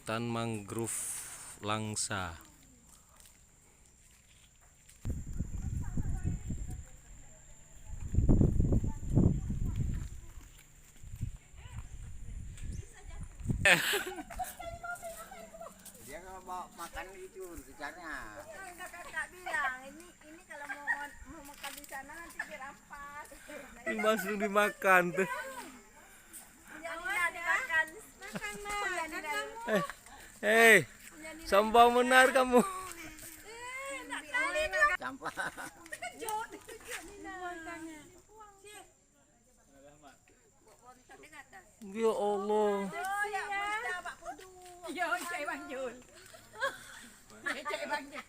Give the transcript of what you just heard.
Hutan mangrove Langsa. Dia kalau mau makan itu caranya. Kakak bilang ini kalau mau makan di sana nanti dirampas. Ini langsung dimakan tuh. Jangan dimakan. Makan mah. Hei, sombong benar kamu. Sampah. Ya Allah. Yo, cai Bang Jul. Cai Bang Jul.